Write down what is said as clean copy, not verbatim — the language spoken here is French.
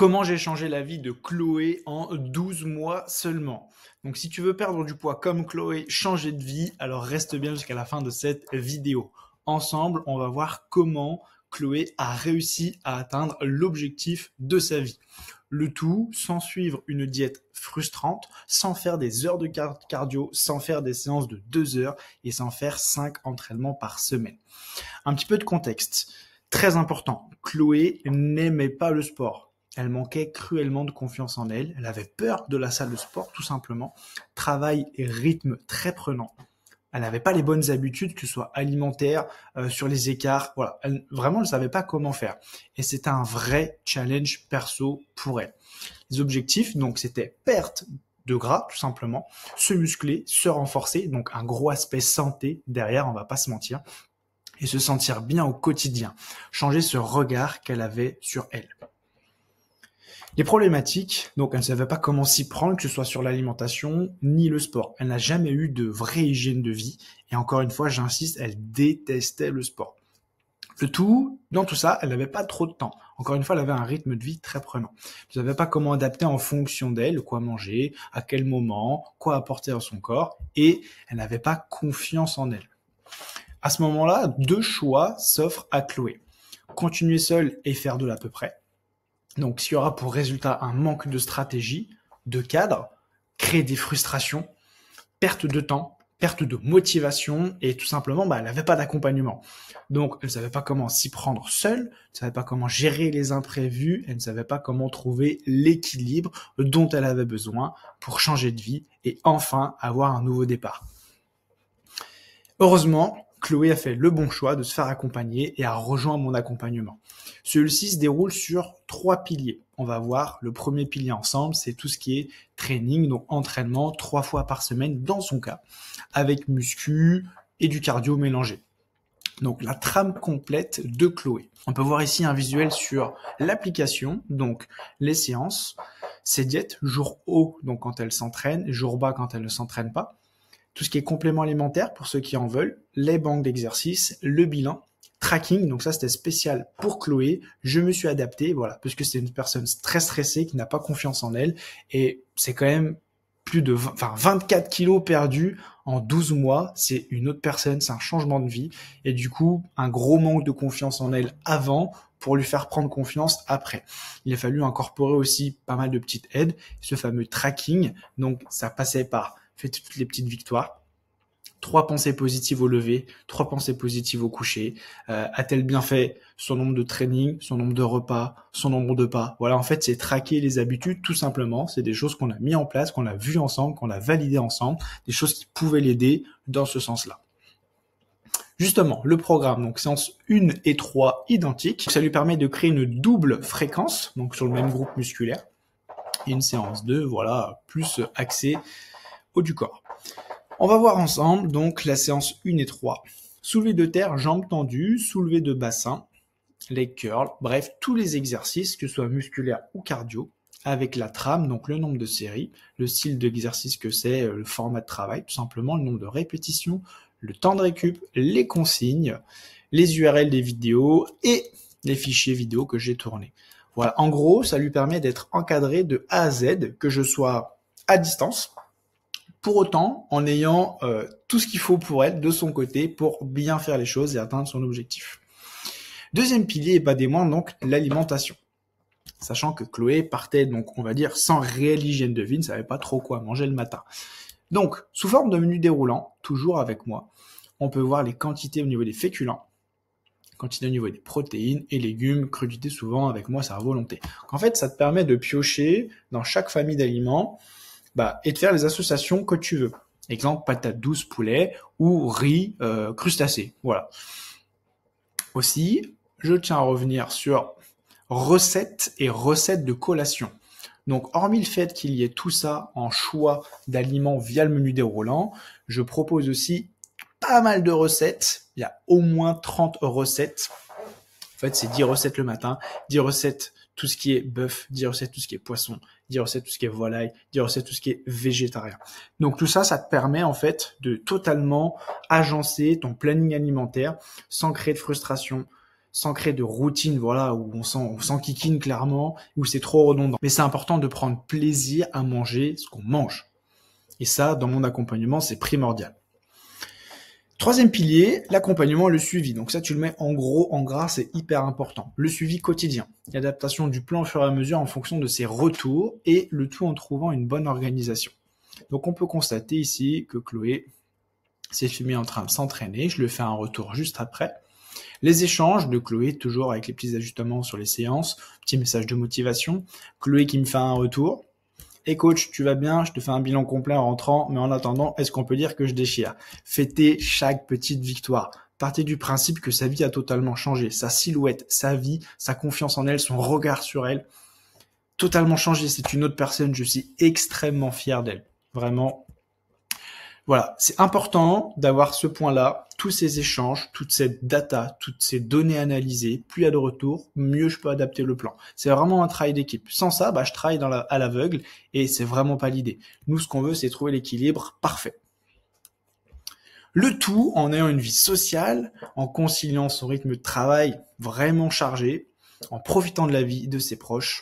Comment j'ai changé la vie de Chloé en 12 mois seulement. Donc si tu veux perdre du poids comme Chloé, changer de vie, alors reste bien jusqu'à la fin de cette vidéo. Ensemble, on va voir comment Chloé a réussi à atteindre l'objectif de sa vie. Le tout sans suivre une diète frustrante, sans faire des heures de cardio, sans faire des séances de 2 heures et sans faire 5 entraînements par semaine. Un petit peu de contexte. Très important, Chloé n'aimait pas le sport. Elle manquait cruellement de confiance en elle. Elle avait peur de la salle de sport, tout simplement. Travail et rythme très prenant. Elle n'avait pas les bonnes habitudes, que ce soit alimentaires, sur les écarts. Voilà, elle vraiment ne savait pas comment faire. Et c'était un vrai challenge perso pour elle. Les objectifs, donc, c'était perte de gras, tout simplement, se muscler, se renforcer, donc un gros aspect santé derrière, on va pas se mentir, et se sentir bien au quotidien. Changer ce regard qu'elle avait sur elle. Les problématiques, donc elle ne savait pas comment s'y prendre, que ce soit sur l'alimentation ni le sport. Elle n'a jamais eu de vraie hygiène de vie et encore une fois, j'insiste, elle détestait le sport. Le tout, dans tout ça, elle n'avait pas trop de temps. Encore une fois, elle avait un rythme de vie très prenant. Elle ne savait pas comment adapter en fonction d'elle, quoi manger, à quel moment, quoi apporter à son corps et elle n'avait pas confiance en elle. À ce moment-là, 2 choix s'offrent à Chloé. Continuer seule et faire de l'à peu près. Donc, ce qui aura pour résultat un manque de stratégie, de cadre, créer des frustrations, perte de temps, perte de motivation et tout simplement, elle n'avait pas d'accompagnement. Donc, elle ne savait pas comment s'y prendre seule, elle ne savait pas comment gérer les imprévus, elle ne savait pas comment trouver l'équilibre dont elle avait besoin pour changer de vie et enfin avoir un nouveau départ. Heureusement, Chloé a fait le bon choix de se faire accompagner et a rejoint mon accompagnement. Celui-ci se déroule sur 3 piliers. On va voir le premier pilier ensemble, c'est tout ce qui est training, donc entraînement 3 fois par semaine dans son cas, avec muscu et du cardio mélangé. Donc la trame complète de Chloé. On peut voir ici un visuel sur l'application, donc les séances, ses diètes, jour haut, donc quand elle s'entraîne, jour bas quand elle ne s'entraîne pas. Tout ce qui est complément alimentaire pour ceux qui en veulent, les banques d'exercices, le bilan, tracking, donc ça c'était spécial pour Chloé, je me suis adapté, voilà, parce que c'est une personne très stressée qui n'a pas confiance en elle et c'est quand même plus de 24 kilos perdus en 12 mois, c'est une autre personne, c'est un changement de vie et du coup un gros manque de confiance en elle avant pour lui faire prendre confiance après. Il a fallu incorporer aussi pas mal de petites aides, ce fameux tracking, donc ça passait par faites toutes les petites victoires. 3 pensées positives au lever, 3 pensées positives au coucher. A-t-elle bien fait son nombre de training, son nombre de repas, son nombre de pas? Voilà, en fait, c'est traquer les habitudes, tout simplement. C'est des choses qu'on a mis en place, qu'on a vues ensemble, qu'on a validées ensemble, des choses qui pouvaient l'aider dans ce sens-là. Justement, le programme, donc séance 1 et 3 identiques. Ça lui permet de créer une double fréquence, donc sur le même groupe musculaire. Et une séance 2, voilà, plus axée haut du corps. On va voir ensemble donc la séance 1 et 3. Soulevé de terre, jambes tendues, soulevé de bassin, les curls, bref, tous les exercices, que ce soit musculaire ou cardio, avec la trame, donc le nombre de séries, le style d'exercice que c'est, le format de travail, tout simplement, le nombre de répétitions, le temps de récup, les consignes, les URL des vidéos et les fichiers vidéo que j'ai tournés. Voilà, en gros, ça lui permet d'être encadré de A à Z, que je sois à distance, pour autant en ayant tout ce qu'il faut pour elle de son côté pour bien faire les choses et atteindre son objectif. Deuxième pilier, et pas des moindres, donc l'alimentation. Sachant que Chloé partait donc, on va dire, sans réelle hygiène de vie, ne savait pas trop quoi manger le matin. Donc, sous forme de menu déroulant, toujours avec moi, on peut voir les quantités au niveau des féculents, quantité au niveau des protéines et légumes, crudités souvent avec moi, c'est à volonté. En fait, ça te permet de piocher dans chaque famille d'aliments et de faire les associations que tu veux. Exemple, patate douce poulet ou riz crustacé. Voilà. Aussi, je tiens à revenir sur recettes et recettes de collation. Donc, hormis le fait qu'il y ait tout ça en choix d'aliments via le menu déroulant, je propose aussi pas mal de recettes. Il y a au moins 30 recettes. En fait, c'est 10 recettes le matin, 10 recettes tout ce qui est bœuf, 10 recettes tout ce qui est poisson, 10 recettes tout ce qui est volaille, 10 recettes tout ce qui est végétarien. Donc tout ça, ça te permet en fait de totalement agencer ton planning alimentaire sans créer de frustration, sans créer de routine, voilà, où on s'enquiquine clairement, où c'est trop redondant. Mais c'est important de prendre plaisir à manger ce qu'on mange. Et ça, dans mon accompagnement, c'est primordial. Troisième pilier, l'accompagnement et le suivi. Donc ça, tu le mets en gros, en gras, c'est hyper important. Le suivi quotidien, l'adaptation du plan au fur et à mesure en fonction de ses retours et le tout en trouvant une bonne organisation. Donc on peut constater ici que Chloé s'est filmée en train de s'entraîner. Je lui fais un retour juste après. Les échanges de Chloé, toujours avec les petits ajustements sur les séances, petit message de motivation. Chloé qui me fait un retour. Et coach, tu vas bien, je te fais un bilan complet en rentrant, mais en attendant, est-ce qu'on peut dire que je déchire? Fêtez chaque petite victoire. Partez du principe que sa vie a totalement changé. Sa silhouette, sa vie, sa confiance en elle, son regard sur elle, totalement changé. C'est une autre personne, je suis extrêmement fier d'elle. Vraiment. Voilà, c'est important d'avoir ce point-là, tous ces échanges, toute cette data, toutes ces données analysées. Plus il y a de retours, mieux je peux adapter le plan. C'est vraiment un travail d'équipe. Sans ça, je travaille à l'aveugle et c'est vraiment pas l'idée. Nous, ce qu'on veut, c'est trouver l'équilibre parfait. Le tout en ayant une vie sociale, en conciliant son rythme de travail vraiment chargé, en profitant de la vie de ses proches